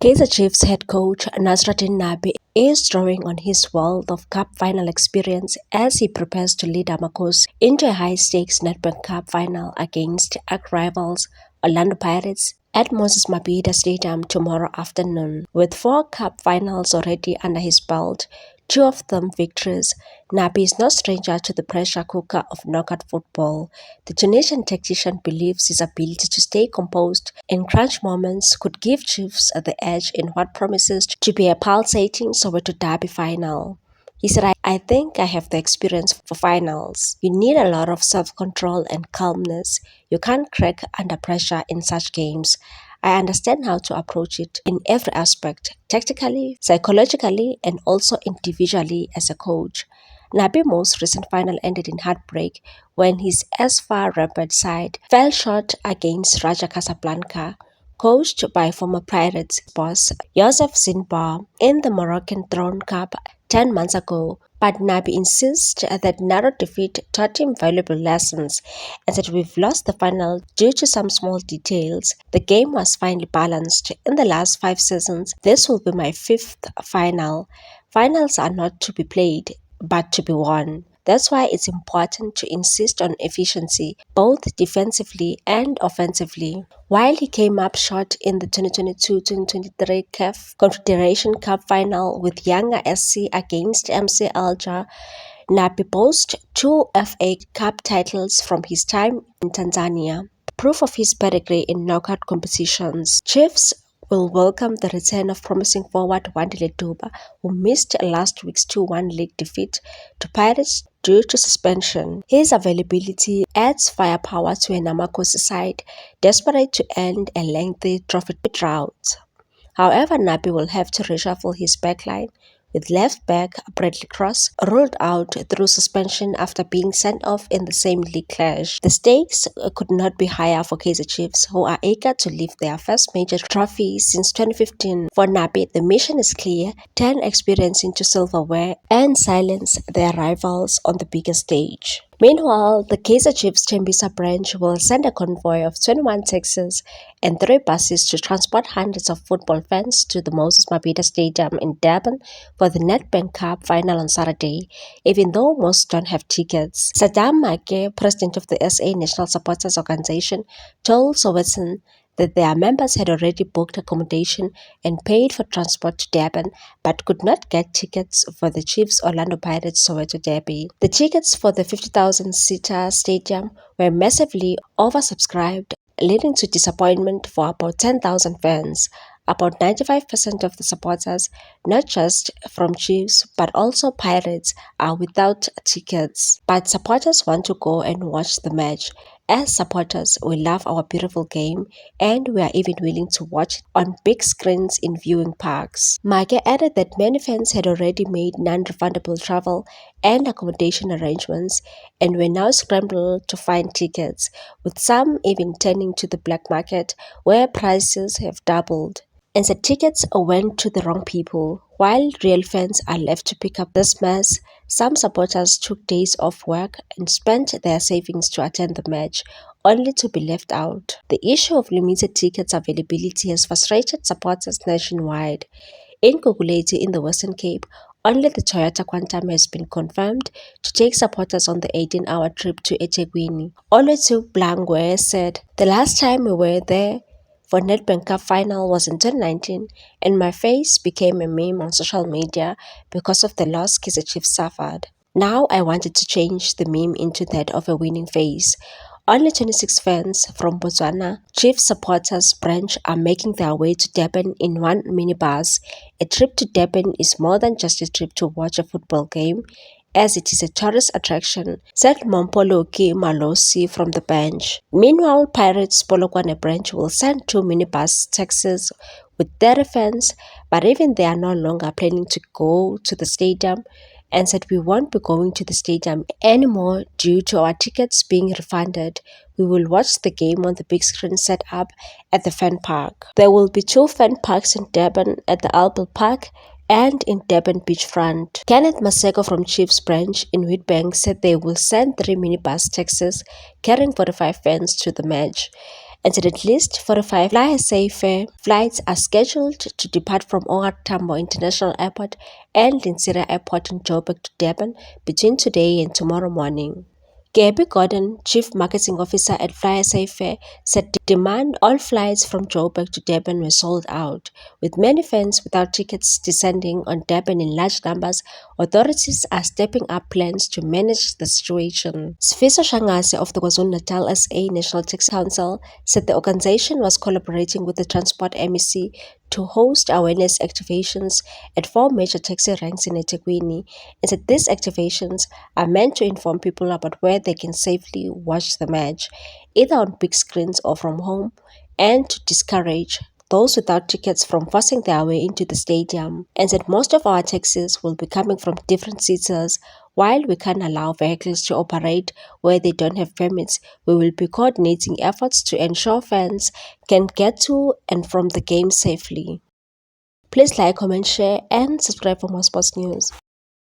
Kaizer Chiefs head coach Nasruddin Nabi is drawing on his wealth of cup final experience as he prepares to lead Amakos into a high-stakes Nedbank Cup final against arch-rivals Orlando Pirates at Moses Mabhida Stadium tomorrow afternoon. With 4 cup finals already under his belt, 2 of them victories, Nabi is no stranger to the pressure cooker of knockout football. The Tunisian tactician believes his ability to stay composed in crunch moments could give Chiefs the edge in what promises to be a pulsating Soweto Derby final. He said, I think I have the experience for finals. You need a lot of self-control and calmness. You can't crack under pressure in such games. I understand how to approach it in every aspect, tactically, psychologically, and also individually as a coach. Nabi's most recent final ended in heartbreak when his S-Far Rapid side fell short against Raja Casablanca, coached by former Pirates boss Youssef Zinbar in the Moroccan Throne Cup 10 months ago. But Nabi insists that narrow defeat taught him valuable lessons and that we've lost the final due to some small details. The game was finely balanced. In the last 5 seasons, this will be my 5th final. Finals are not to be played, but to be won. That's why it's important to insist on efficiency, both defensively and offensively. While he came up short in the 2022-2023 CAF Confederation Cup final with Yanga SC against MC Alger, Nabi boasts 2 FA Cup titles from his time in Tanzania, proof of his pedigree in knockout competitions. Chiefs will welcome the return of promising forward Wandile Duba, who missed last week's 2-1 league defeat to Pirates due to suspension. His availability adds firepower to a Namakosi side desperate to end a lengthy trophy drought. However, Nabi will have to reshuffle his backline, with left back Bradley Cross ruled out through suspension after being sent off in the same league clash. The stakes could not be higher for Kaizer Chiefs, who are eager to lift their first major trophy since 2015. For Nabi, the mission is clear: turn experience into silverware and silence their rivals on the biggest stage. Meanwhile, the Kaizer Chiefs Tembisa branch will send a convoy of 21 taxis and 3 buses to transport hundreds of football fans to the Moses Mabhida Stadium in Durban for the Nedbank Cup final on Saturday, even though most don't have tickets. Saddam Make, president of the SA National Supporters Organization, told Sowetan that their members had already booked accommodation and paid for transport to Durban, but could not get tickets for the Chiefs Orlando Pirates Soweto Derby. The tickets for the 50,000-seater stadium were massively oversubscribed, leading to disappointment for about 10,000 fans. About 95% of the supporters, not just from Chiefs but also Pirates, are without tickets. But supporters want to go and watch the match. As supporters, we love our beautiful game and we are even willing to watch it on big screens in viewing parks. Make added that many fans had already made non-refundable travel and accommodation arrangements and were now scrambling to find tickets, with some even turning to the black market where prices have doubled. And the tickets went to the wrong people. While real fans are left to pick up this mess, some supporters took days off work and spent their savings to attend the match, only to be left out. The issue of limited tickets availability has frustrated supporters nationwide. In Gugulethu in the Western Cape, only the Toyota Quantum has been confirmed to take supporters on the 18-hour trip to eThekwini. Oluwethu Blangwe said, "The last time we were there for Nedbank Cup final was in 2019 and my face became a meme on social media because of the loss Kaizer Chiefs suffered. Now I wanted to change the meme into that of a winning face." Only 26 fans from Botswana Chiefs supporters branch are making their way to Durban in one minibus. A trip to Durban is more than just a trip to watch a football game, as it is a tourist attraction, said Mompoloki Malosi from the bench. Meanwhile, Pirates Polokwane branch will send 2 minibus taxis with 30 fans, but even they are no longer planning to go to the stadium and said we won't be going to the stadium anymore due to our tickets being refunded. We will watch the game on the big screen set up at the fan park. There will be 2 fan parks in Durban, at the Albert Park and in Durban Beachfront. Kenneth Maseko from Chiefs branch in Witbank said they will send 3 minibus taxis carrying 45 fans to the match. and said at least 45 Fly-Safair flights are scheduled to depart from OR Tambo International Airport and Linsira Airport in Joburg to Durban between today and tomorrow morning. Gabby Gordon, Chief Marketing Officer at Fly-Safair, said demand all flights from Joburg to Durban were sold out, with many fans without tickets descending on Durban in large numbers. Authorities are stepping up plans to manage the situation. Sifiso Shangase of the KwaZulu-Natal SA National Taxi Council said the organization was collaborating with the Transport MEC to host awareness activations at 4 major taxi ranks in eThekwini, and said these activations are meant to inform people about where they can safely watch the match, either on big screens or from home, and to discourage those without tickets from forcing their way into the stadium, and said most of our taxis will be coming from different cities. While we can't allow vehicles to operate where they don't have permits, we will be coordinating efforts to ensure fans can get to and from the game safely. Please like, comment, share, and subscribe for more sports news.